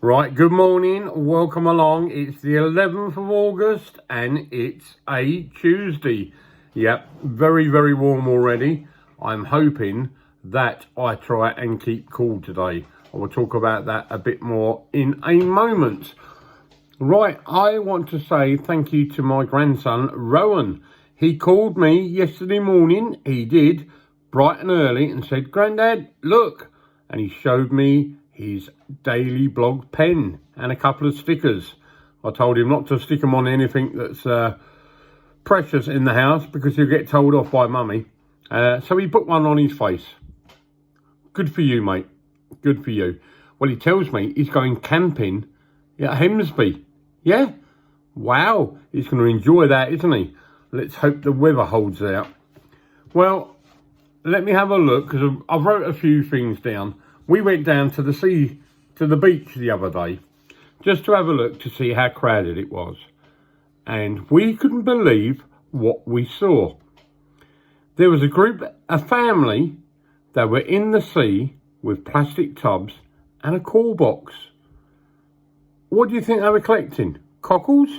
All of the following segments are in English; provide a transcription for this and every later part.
Right, good morning, welcome along. It's the 11th of August and it's a Tuesday. Yep, very, very warm already. I'm hoping that I try and keep cool today. I will talk about that a bit more in a moment. Right, I want to say thank you to my grandson, Rowan. He called me yesterday morning, he did, bright and early, and said, "Grandad, look." And he showed me his daily blog pen and a couple of stickers. I told him not to stick them on anything that's precious in the house because he'll get told off by mummy. So he put one on his face. Good for you, mate. Good for you. Well, he tells me he's going camping at Hemsby. Yeah? Wow. He's going to enjoy that, isn't he? Let's hope the weather holds out. Well, let me have a look because I've wrote a few things down. We went down to the beach the other day, just to have a look to see how crowded it was. And we couldn't believe what we saw. There was a family that were in the sea with plastic tubs and a call box. What do you think they were collecting? Cockles?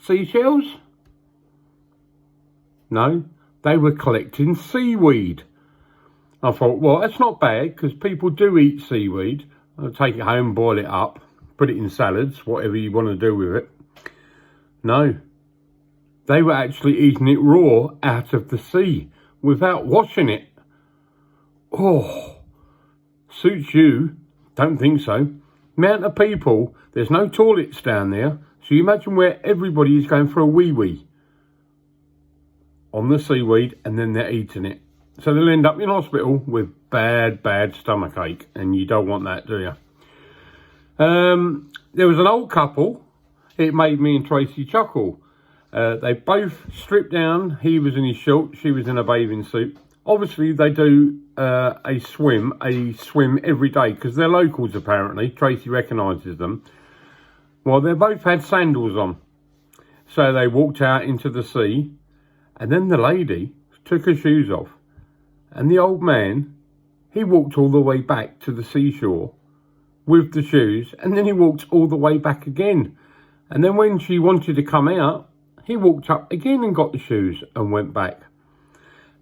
Seashells? No, they were collecting seaweed. I thought, well, that's not bad because people do eat seaweed. I'll take it home, boil it up, put it in salads, whatever you want to do with it. No, they were actually eating it raw out of the sea without washing it. Oh, suits you? Don't think so. Amount of people, there's no toilets down there, so you imagine where everybody is going for a wee-wee on the seaweed and then they're eating it. So they'll end up in hospital with bad stomachache, and you don't want that, do you? There was an old couple. It made me and Tracy chuckle. They both stripped down. He was in his shorts, she was in a bathing suit. Obviously, they do a swim every day because they're locals apparently. Tracy recognises them. Well, they both had sandals on. So they walked out into the sea, and then the lady took her shoes off. And the old man, he walked all the way back to the seashore with the shoes, and then he walked all the way back again. And then when she wanted to come out, he walked up again and got the shoes and went back.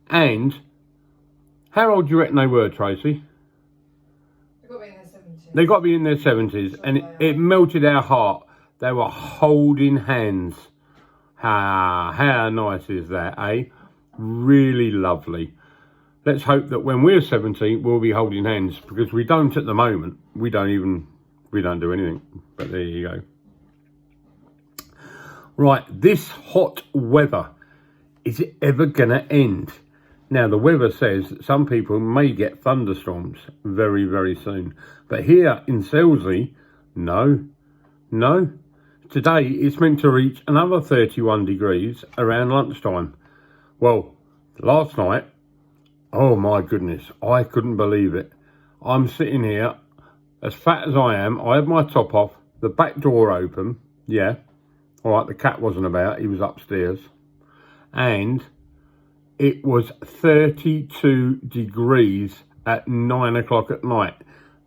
And how old do you reckon they were, Tracy? They've got to be in their 70s. They got to be in their 70s, and it melted our heart. They were holding hands. How nice is that, eh? Really lovely. Let's hope that when we're 70, we'll be holding hands, because we don't at the moment. We don't do anything. But there you go. Right, this hot weather, is it ever going to end? Now, the weather says that some people may get thunderstorms very, very soon. But here in Selsley, no. Today, it's meant to reach another 31 degrees around lunchtime. Well, last night, oh my goodness, I couldn't believe it. I'm sitting here, as fat as I am, I had my top off, the back door open, yeah. All right, the cat wasn't about, he was upstairs. And it was 32 degrees at 9 o'clock at night.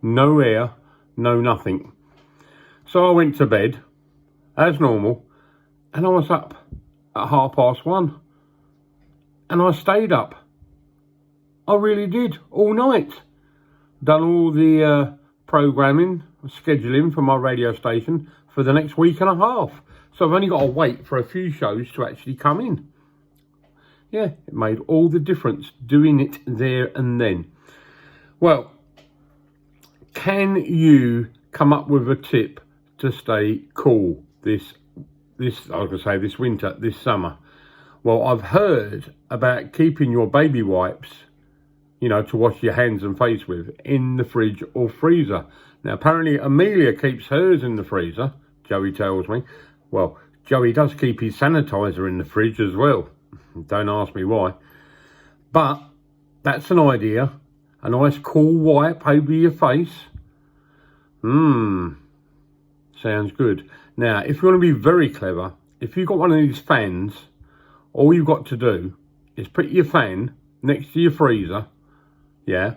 No air, no nothing. So I went to bed, as normal, and I was up at 1:30. And I stayed up. I really did, all night. Done all the programming, scheduling for my radio station for the next week and a half. So I've only got to wait for a few shows to actually come in. Yeah, it made all the difference doing it there and then. Well, can you come up with a tip to stay cool this winter, this summer? Well, I've heard about keeping your baby wipes, you know, to wash your hands and face with, in the fridge or freezer. Now, apparently Amelia keeps hers in the freezer, Joey tells me. Well, Joey does keep his sanitizer in the fridge as well. Don't ask me why. But that's an idea. A nice cool wipe over your face. Sounds good. Now, if you want to be very clever, if you've got one of these fans, all you've got to do is put your fan next to your freezer, yeah?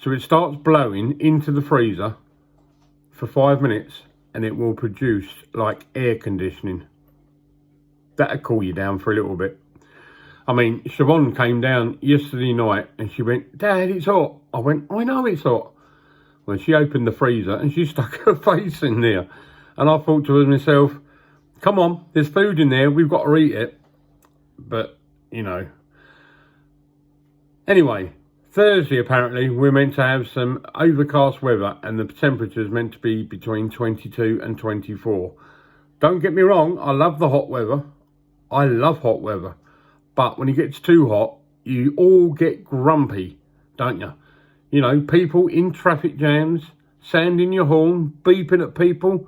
So it starts blowing into the freezer for 5 minutes and it will produce like air conditioning. That'll cool you down for a little bit. I mean, Siobhan came down yesterday night and she went, Dad, it's hot. I went, I know it's hot. Well, she opened the freezer and she stuck her face in there. And I thought to myself, come on, there's food in there. We've got to eat it. But, you know. Anyway, Thursday apparently we're meant to have some overcast weather and the temperature's meant to be between 22 and 24. Don't get me wrong, I love the hot weather. I love hot weather. But when it gets too hot, you all get grumpy, don't you? You know, people in traffic jams, sounding your horn, beeping at people.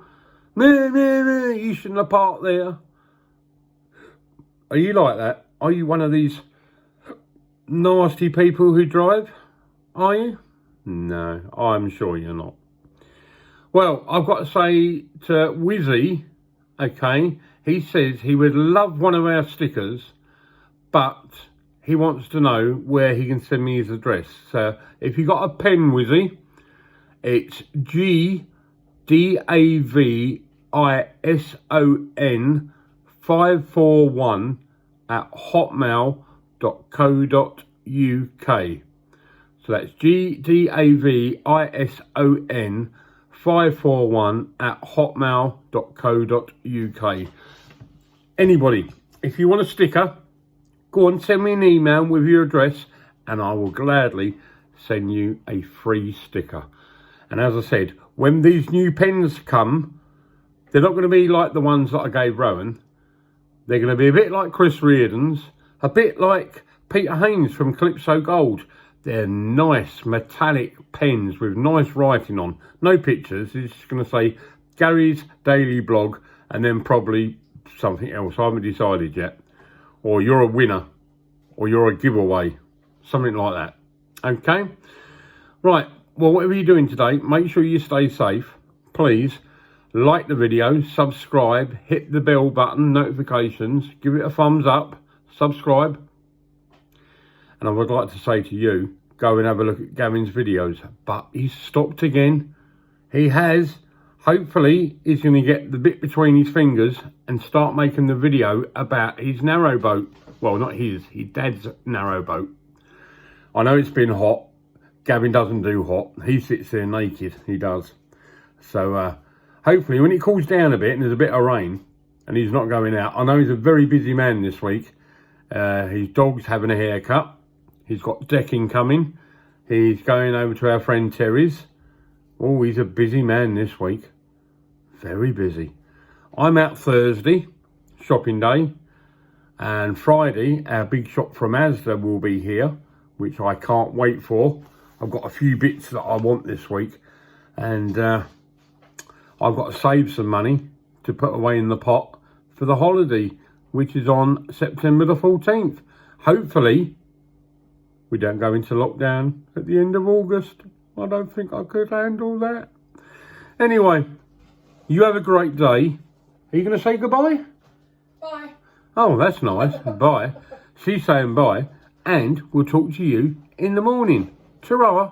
Meh, meh, meh, you shouldn't have parked there. Are you like that? Are you one of these nasty people who drive? Are you? No, I'm sure you're not. Well, I've got to say to Wizzy, okay, he says he would love one of our stickers, but he wants to know where he can send me his address. So if you got a pen, Wizzy, it's GDAVISON541 @hotmail.co.uk. So that's GDAVISON541 @hotmail.co.uk. Anybody, if you want a sticker, go on, send me an email with your address and I will gladly send you a free sticker. And as I said, when these new pens come, they're not going to be like the ones that I gave Rowan. They're going to be a bit like Chris Reardon's, a bit like Peter Haynes from Calypso Gold. They're nice metallic pens with nice writing on. No pictures. It's just going to say Gary's Daily Blog and then probably something else. I haven't decided yet. Or you're a winner. Or you're a giveaway. Something like that. Okay? Right. Well, whatever you're doing today, make sure you stay safe. Please like the video, subscribe, hit the bell button, notifications, give it a thumbs up, subscribe. And I would like to say to you, go and have a look at Gavin's videos. But he's stopped again. He has. Hopefully, he's going to get the bit between his fingers and start making the video about his narrowboat. Well, not his dad's narrowboat. I know it's been hot. Gavin doesn't do hot. He sits there naked. He does. So, hopefully, when it cools down a bit and there's a bit of rain and he's not going out. I know he's a very busy man this week. His dog's having a haircut. He's got decking coming. He's going over to our friend Terry's. Oh, he's a busy man this week. Very busy. I'm out Thursday, shopping day. And Friday, our big shop from Asda will be here, which I can't wait for. I've got a few bits that I want this week. And I've got to save some money to put away in the pot for the holiday, which is on September the 14th. Hopefully, we don't go into lockdown at the end of August. I don't think I could handle that. Anyway, you have a great day. Are you going to say goodbye? Bye. Oh, that's nice. Bye. She's saying bye. And we'll talk to you in the morning. Ta-ra.